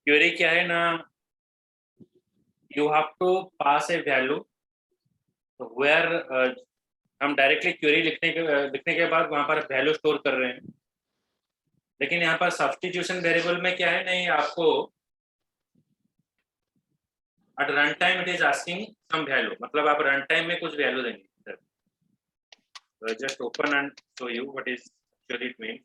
Query क्या है ना, you have to pass a value where हम डायरेक्टली क्वेरी लिखने के बाद वहां पर वैल्यू स्टोर कर रहे हैं। लेकिन यहाँ पर सब्स्टिट्यूशन वेरिएबल में क्या है, नहीं आपको at run time it is asking some value, मतलब आप रन टाइम में कुछ वैल्यू देंगे। Just open and show you what is actually it mean.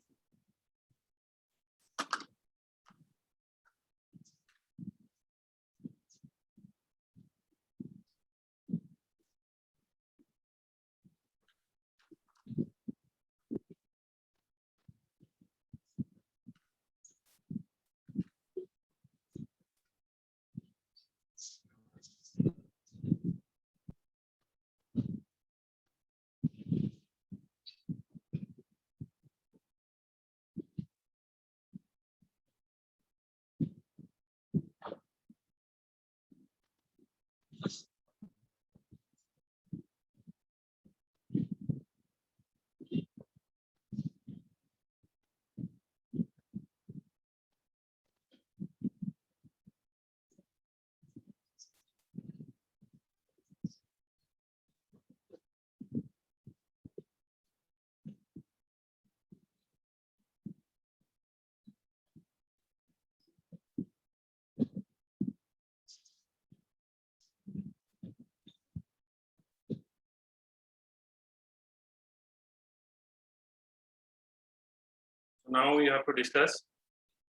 Now we have to discuss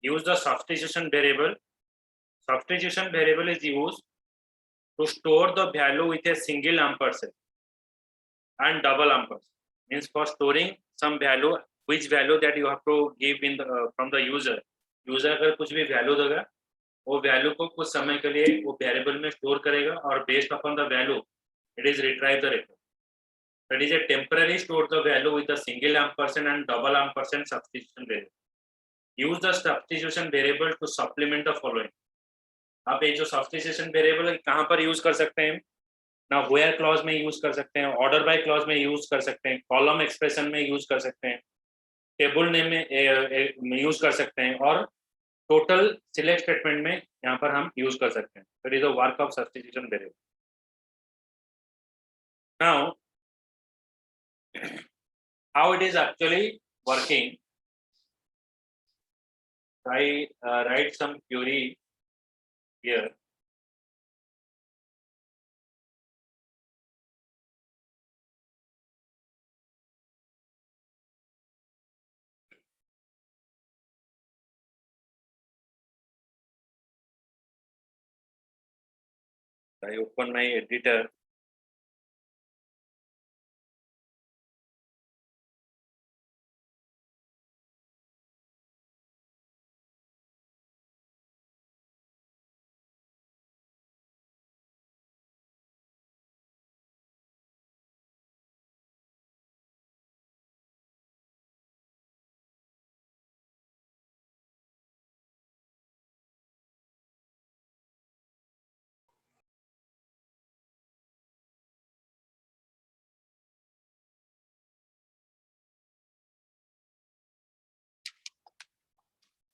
use the substitution variable. Substitution variable is used to store the value with a single ampersand and double ampersand. Means for storing some value, which value that you have to give in the from the user. User अगर कुछ भी value देगा, वो value को कुछ समय के लिए वो variable में store करेगा और based upon the value, it is retrieve the return. That is a temporary store the value with a single ampersand and double ampersand substitution variable. Use the substitution variable to supplement the following. आप ये जो substitution variable कहाँ पर use कर सकते हैं ना, where clause में यूज कर सकते हैं, ऑर्डर बाय क्लॉज में यूज कर सकते हैं, कॉलम एक्सप्रेशन में यूज कर सकते हैं, टेबल नेम में यूज कर सकते हैं और टोटल सिलेक्ट स्टेटमेंट में यहाँ पर हम यूज कर सकते हैं। That is the work of substitution variable. Now how it is actually working, I write some query here. I open my editor.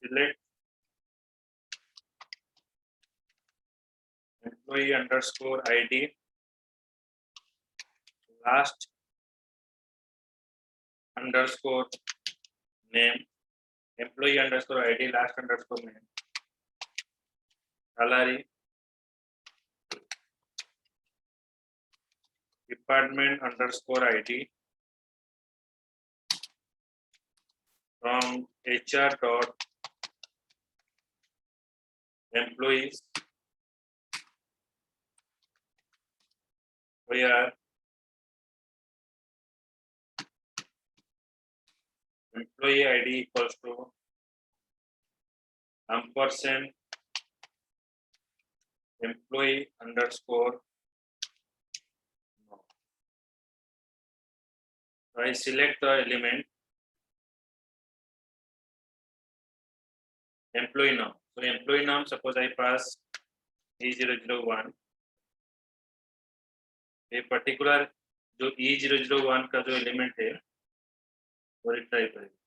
Select employee underscore ID last underscore name, employee underscore ID last underscore name, salary, department underscore ID from HR dot employees where employee ID equals to ampersand employee underscore no. So I select the element employee name. So employee name, suppose I pass E001, ये particular जो E001 का जो element है वो retrieve करेगा।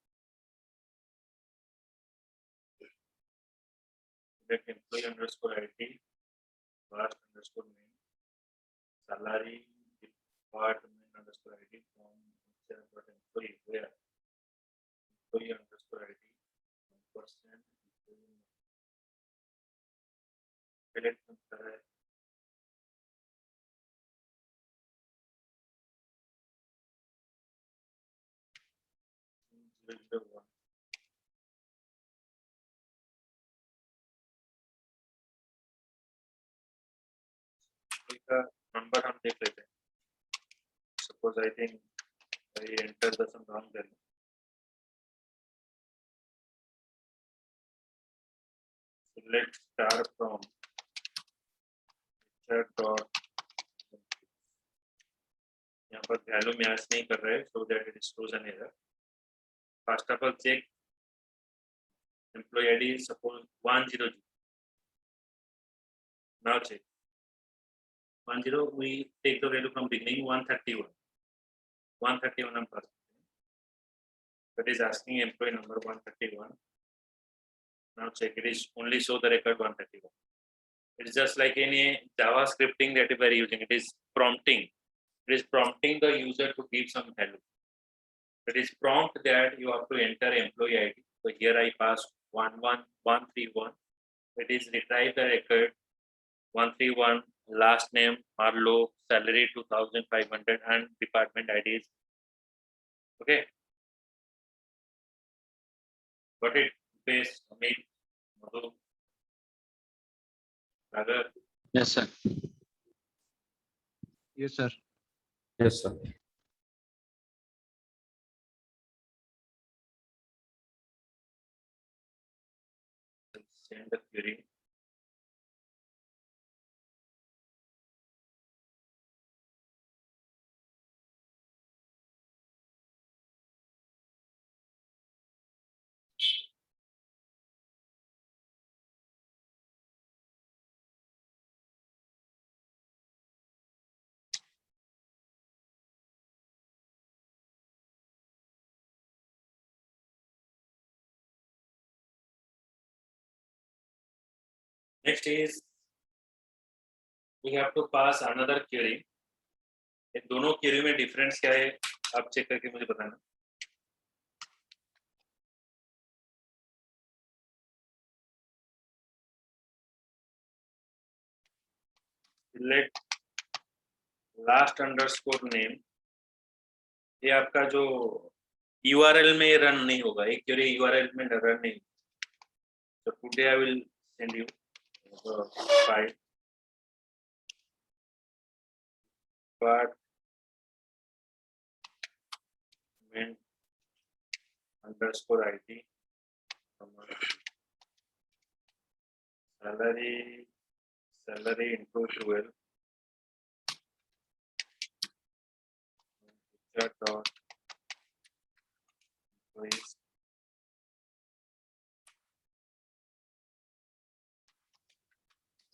Let employee underscore ID, last underscore name, salary, department underscore ID, from employee, where employee underscore ID, 1%, select का number हम देख लेते हैं. Suppose I think I enter the some wrong value. Select star from HR dot. यहाँ पर value match नहीं कर रहे, so that it shows an error. First of all, check employee ID is suppose 100. Now check 10. We take the value from beginning 131. 131 and plus. That is asking employee number 131. Now check, it is only show the record 131. It is just like any Java scripting that we are using. It is prompting. It is prompting the user to give some value. It is prompt that you have to enter employee ID. So here I pass 11131. It is retrieve the record 131, last name Marlo, salary 2500, and department ID is okay. Got it? Base Amit, Madhu, Sagar. Yes, sir. Yes, sir. Yes, sir. Send the query. Next is we have to pass another query. इन दोनों query में difference क्या है आप check करके मुझे बताना. Select last underscore name. ये आपका जो URL में रन नहीं होगा, एक query URL में रन नहीं. So today I will send you the file. But underscore ID, salary into 12, dot employees,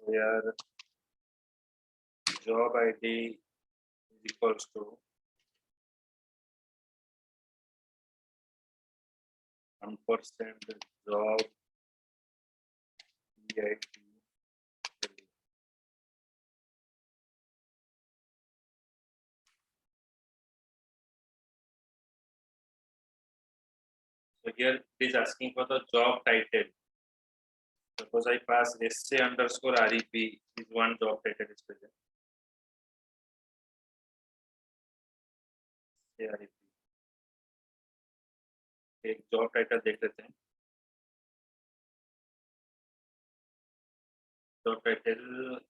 where job ID is equals to 1% job EID. So here it is asking for the job title. Suppose I pass SA underscore REP is one job title is present. REP. एक job title देख लेते हैं. Job title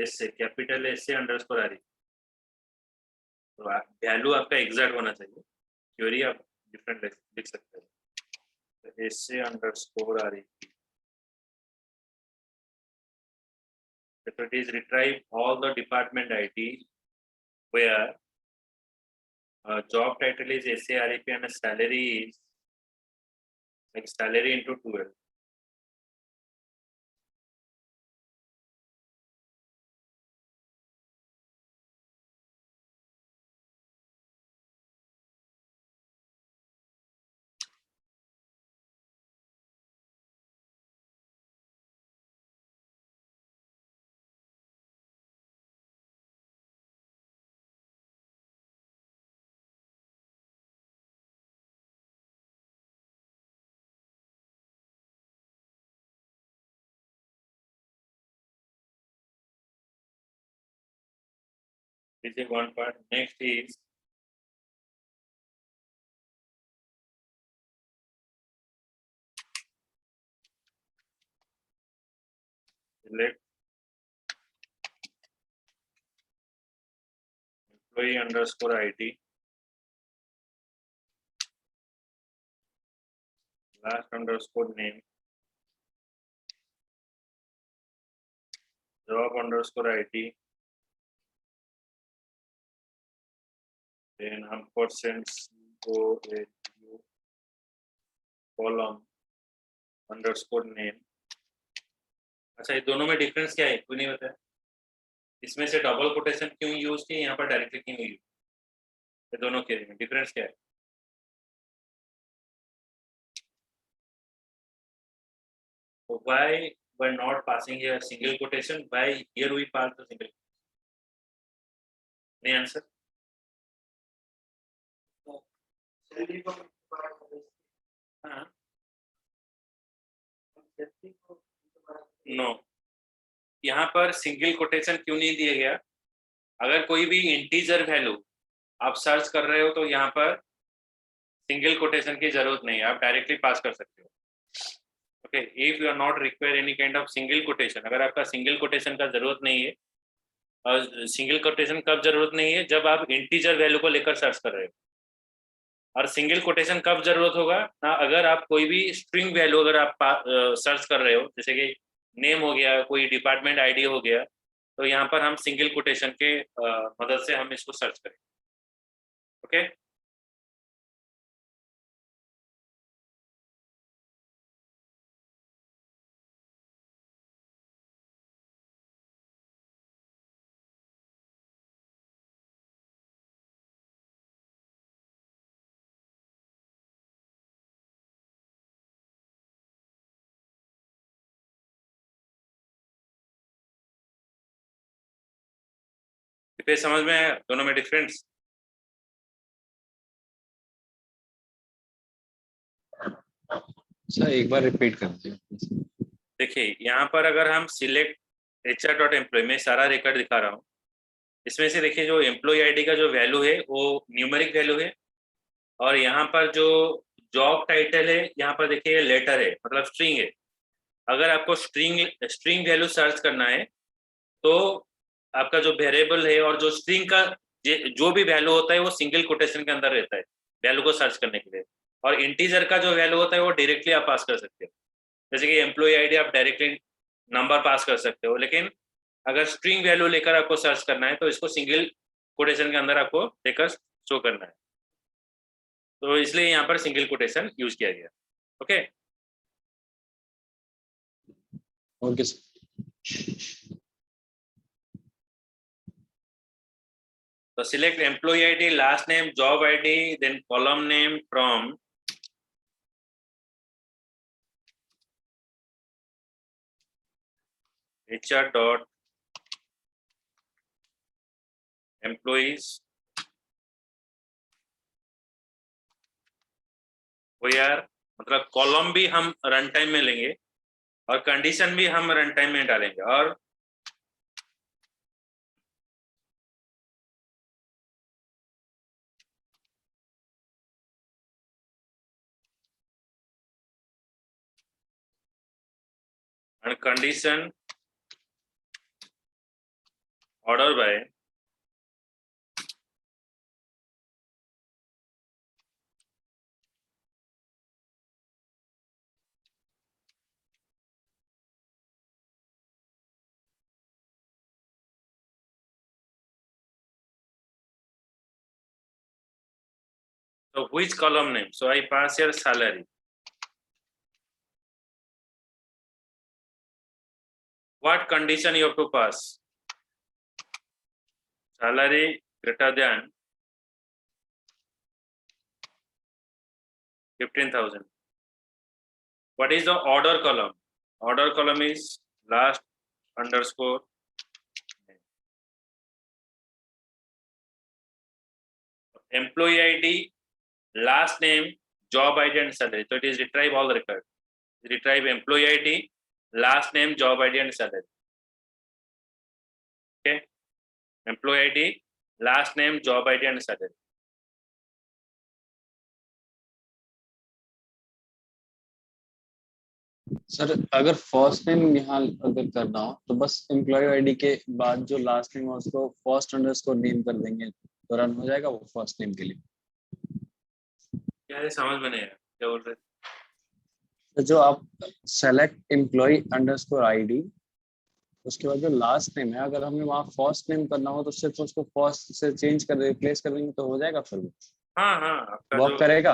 SA capital SA underscore REP. तो value आपका exact होना चाहिए. Query आप different लिख सकते हैं. SA underscore REP. So it is retrieve all the department ID where job title is SA REP and salary is like salary into 12. This is one part. Next is select employee underscore ID last underscore name job underscore ID then ampersand COAU column underscore name. अच्छा ये दोनों में difference क्या है कोई नहीं बताया इसमें से डबल कोटेशन क्यों यूज किए यहाँ पर डायरेक्टली क्यों यूज ये दोनों के में डिफरेंस क्या है so why by not passing here single quotation why here we pass the single any answer no यहाँ पर सिंगल कोटेशन क्यों नहीं दिया गया अगर कोई भी इंटीजर वैल्यू आप सर्च कर रहे हो तो यहाँ पर सिंगल कोटेशन की जरूरत नहीं है आप डायरेक्टली पास कर सकते हो okay if you are not require any kind of single quotation अगर आपका सिंगल कोटेशन का जरूरत नहीं है और सिंगल कोटेशन कब जरूरत नहीं है जब आप इंटीजर वैल्यू को लेकर सर्च कर रहे हो और सिंगल कोटेशन कब जरूरत होगा ना अगर आप कोई भी स्ट्रिंग वैल्यू अगर आप सर्च कर रहे हो जैसे कि नेम हो गया कोई डिपार्टमेंट आईडी हो गया तो यहाँ पर हम सिंगल कोटेशन के मदद से हम इसको सर्च करें ओके फिर समझ में आया दोनों में डिफरेंस सर एक बार रिपीट कर दीजिए देखिए यहाँ पर अगर हम सिलेक्ट HR.employee में सारा रिकॉर्ड दिखा रहा हूँ इसमें से देखिए जो एम्प्लॉय आईडी का जो वैल्यू है वो न्यूमेरिक वैल्यू है और यहाँ पर जो जॉब टाइटल है यहाँ पर देखिए लेटर है मतलब स्ट्रिंग है अगर आपको स्ट्रिंग वैल्यू सर्च करना है तो आपका जो वेरिएबल है और जो स्ट्रिंग का जो भी वैल्यू होता है वो सिंगल कोटेशन के अंदर रहता है वैल्यू को सर्च करने के लिए और इंटीजर का जो वैल्यू होता है वो डायरेक्टली आप पास कर सकते हो जैसे कि एम्प्लॉय आईडी आप डायरेक्टली नंबर पास कर सकते हो लेकिन अगर स्ट्रिंग वैल्यू लेकर आपको सर्च करना है तो इसको सिंगल कोटेशन के अंदर आपको लेकर शो करना है तो इसलिए यहाँ पर सिंगल कोटेशन यूज किया गया okay okay sir so select employee id last name job id then column name from HR dot employees where मतलब कॉलम भी हम रन टाइम में लेंगे और कंडीशन भी हम रन टाइम में डालेंगे और condition order by so which column name so I pass here salary what condition you have to pass salary greater than 15,000 what is the order column is last underscore employee id last name job id and salary so it is retrieve all the record retrieve employee id last name job id and salary okay employee id last name, job ID and salary. Sir अगर first name यहाँ अगर करना हो तो बस employ ID के बाद जो लास्ट नेम है उसको फर्स्ट अंडरस्कोर नेम कर देंगे तो रन हो जाएगा वो फर्स्ट नेम के लिए। क्या है समझ में नहीं आया क्या बोल रहे? तो जो आप सेलेक्ट एम्प्लॉय अंडरस्कोर आईडी उसके बाद जो लास्ट नेम है अगर हमें वहाँ फर्स्ट नेम करना हो तो सिर्फ उसको फर्स्ट से चेंज कर रिप्लेस कर देंगे तो हो जाएगा फिर वो हाँ हाँ, आपका वर्क जो करेगा।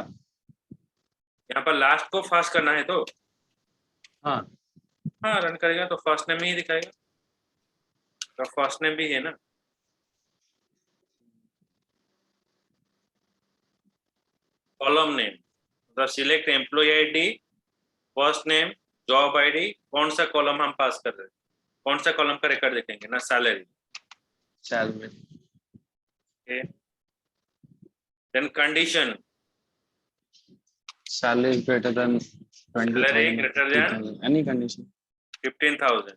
यहाँ पर लास्ट को फास्ट करना है तो हाँ हाँ रन करेगा तो फर्स्ट नेम ही दिखाएगा, तो फर्स्ट नेम भी है ना। कॉलम नेम मतलब select employee ID, first name, job ID, कौन सा कॉलम हम पास कर रहे हैं, कौन सा कॉलम का रिकॉर्ड देखेंगे ना, salary. Salary okay, then condition, salary greater than salary 20,000 greater than 50,000 any condition. 15,000।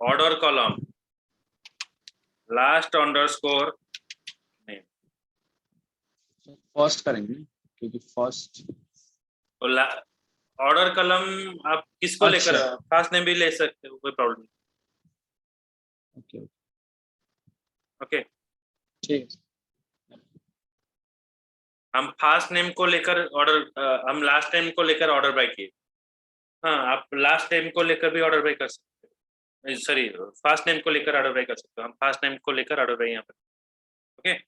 Order column, last underscore name, first करेंगे क्योंकि फर्स्ट और ऑर्डर कॉलम आप किसको लेकर, अच्छा। फास्ट नेम भी ले सकते हो, कोई प्रॉब्लम नहीं। ओके ओके, ठीक है। हम फास्ट नेम को लेकर ऑर्डर, हम लास्ट नेम को लेकर ऑर्डर बाय किए। हाँ, आप लास्ट नेम को लेकर भी ऑर्डर बाय कर सकते हो, सॉरी फास्ट नेम को लेकर ऑर्डर बाय कर सकते हो, हम फास्ट नेम को लेकर ऑर्डर बाय यहाँ पर। Okay,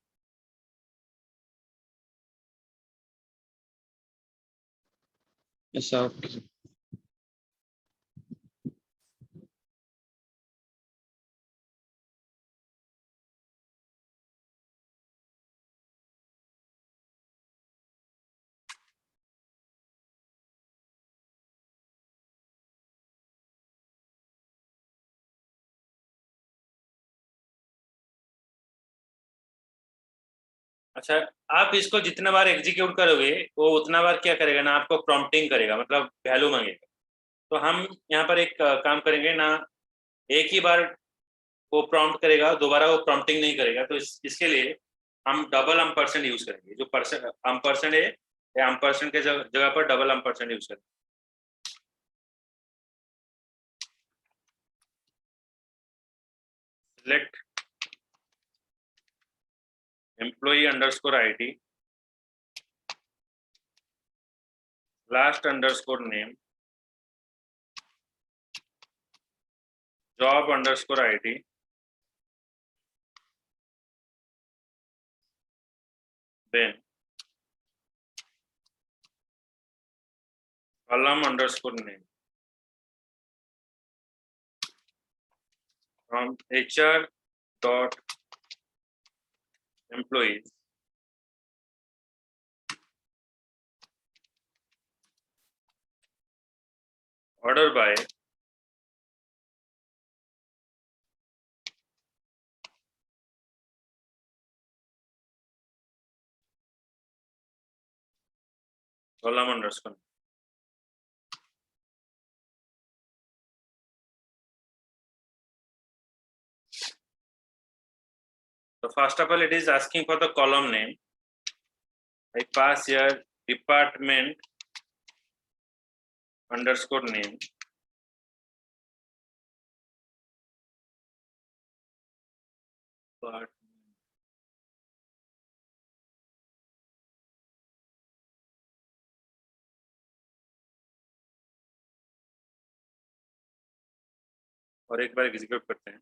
yes sir okay. अच्छा, आप इसको जितना बार एग्जीक्यूट करोगे वो उतना बार क्या करेगा ना, आपको प्रॉम्प्टिंग करेगा, मतलब वैल्यू मांगेगा। तो हम यहाँ पर एक काम करेंगे ना, एक ही बार वो प्रॉम्प्ट करेगा, दोबारा वो प्रॉम्प्टिंग नहीं करेगा, तो इसके लिए हम डबल एम्परसेंड यूज करेंगे। जो एम्परसेंड है, एम्परसेंड के जगह पर डबल एम्परसेंड यूज करेंगे। Select employee underscore ID, last underscore name, job underscore ID, then column underscore name from HR dot employees order by column underscore. So first of all, it is asking for the column name. I pass here department underscore name. But और एक बार execute करते हैं।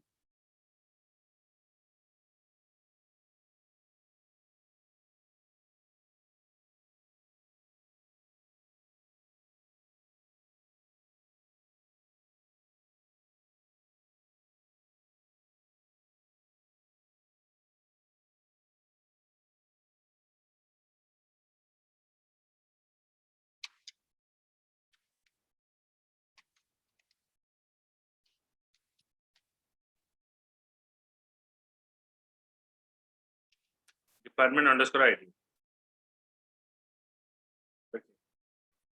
Department underscore ID. Okay.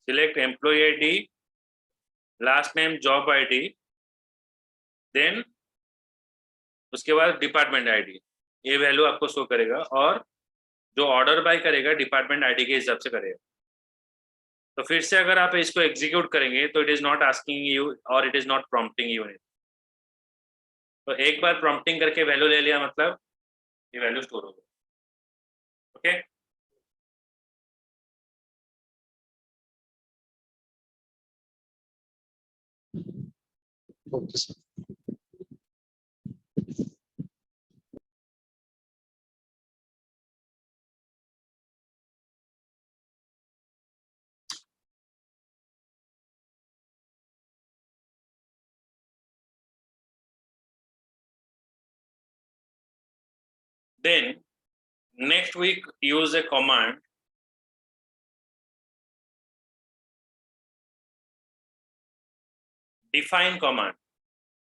Select employee ID, last name, job ID, then उसके बाद department ID, ये value आपको show करेगा, और जो ऑर्डर बाय करेगा डिपार्टमेंट आईडी के हिसाब से करेगा। तो फिर से अगर आप इसको एग्जीक्यूट करेंगे तो it is not asking you और it is not prompting you. तो एक बार प्रॉम्प्टिंग करके वैल्यू ले लिया मतलब ये वैल्यू स्टोर हो गई। Okay, okay sir. then next week use a command define command.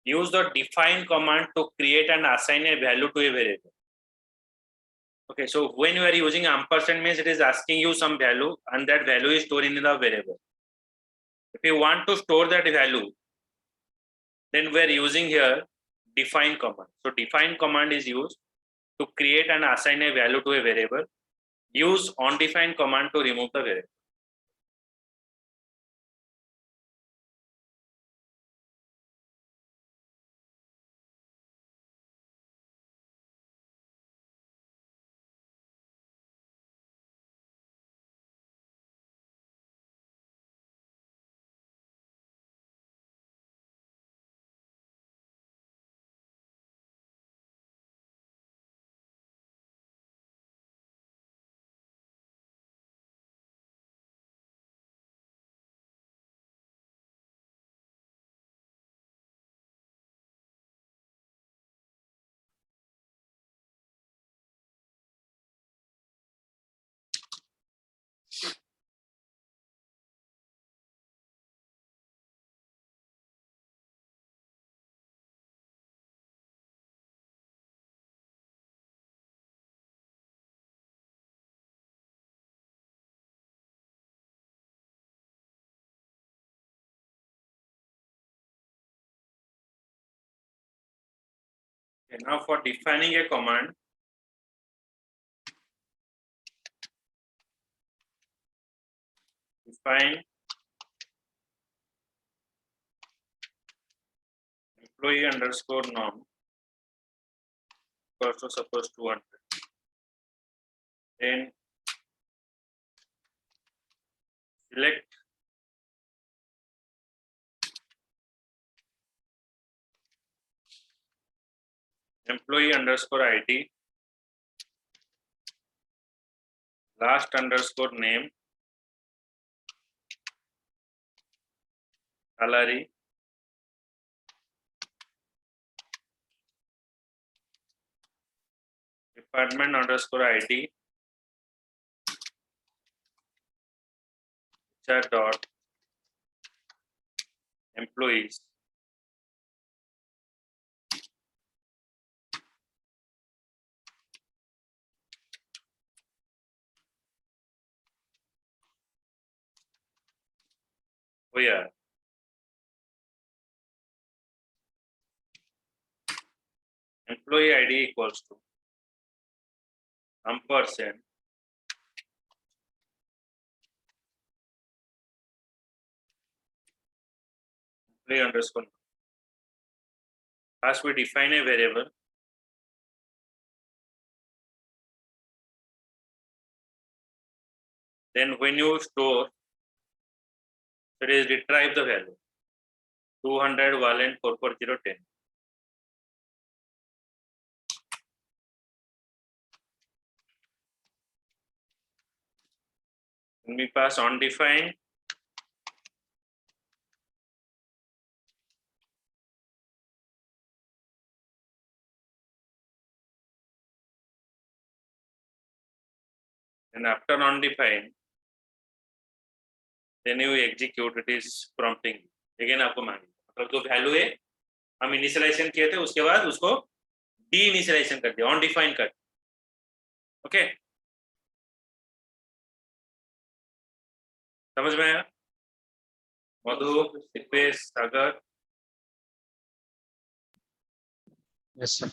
Use the define command to create and assign a value to a variable. Okay, so when you are using ampersand means it is asking you some value and that value is stored in the variable. If you want to store that value, then we are using here define command. So define command is used to create and assign a value to a variable. Use onDefine command to remove the variable. Okay, now for defining a command, define employee underscore norm equals to suppose 200. Then select employee underscore ID, last underscore name, salary, department underscore ID, HR dot employees, oh yeah, employee ID equals to ampersand employee underscore. First we define a variable, then when you store, it is retrieve the value 200 valent 44010. When we pass onDefine, and after onDefine, then you execute, it is prompting again आपको मांगे मतलब जो value है हम initialisation किए थे उसके बाद उसको डी इनिशियलाइजेशन कर दिया, ऑन डिफाइन कर। ओके, समझ में आया? मधु, दिपेश, सागर? Yes sir.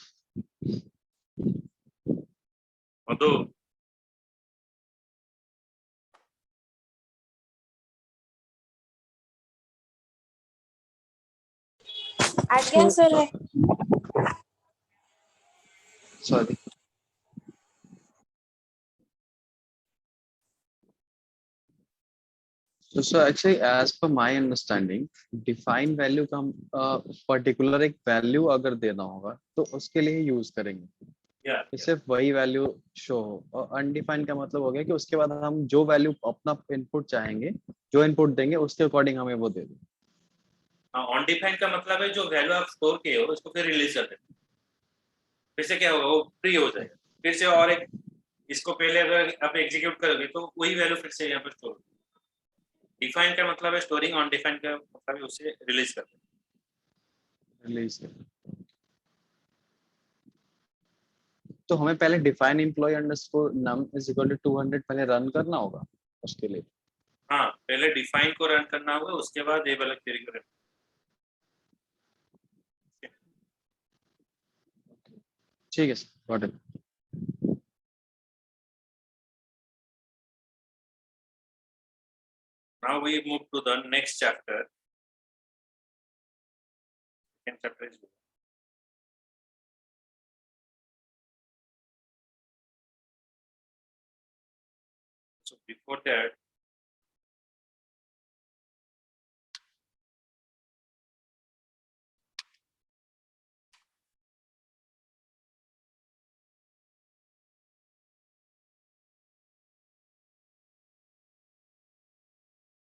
मधु, आज्ञा सर है। Sorry. So actually, as per my understanding, define value का हम पर्टिकुलर एक वैल्यू अगर देना होगा तो उसके लिए यूज करेंगे या कि सिर्फ वही वैल्यू शो हो, और अनडिफाइन का मतलब हो गया कि उसके बाद हम जो वैल्यू अपना इनपुट चाहेंगे, जो इनपुट देंगे उसके अकॉर्डिंग हमें वो दे दें। ऑन डिफाइन का मतलब है जो वैल्यू आप स्टोर किए हो उसको फिर रिलीज कर दें, फिर से क्या होगा, वो फ्री हो जाएगा, फिर से और एक इसको पहले अगर आप एग्जीक्यूट करोगे तो वही वैल्यू फिर से यहाँ पर स्टोर। डिफाइन का मतलब है स्टोरिंग, ऑन डिफाइन का मतलब है उसे रिलीज कर दें। रिलीज कर, तो हमें पहले define employee underscore num is equal to 200 पहले रन करना होगा उसके लिए। हाँ, पहले डिफाइन को रन करना होगा, उसके बाद ये वाला क्वेरी को रन। ठीक है sir, got it. Now we move to the next chapter. Second chapter is over. So before that,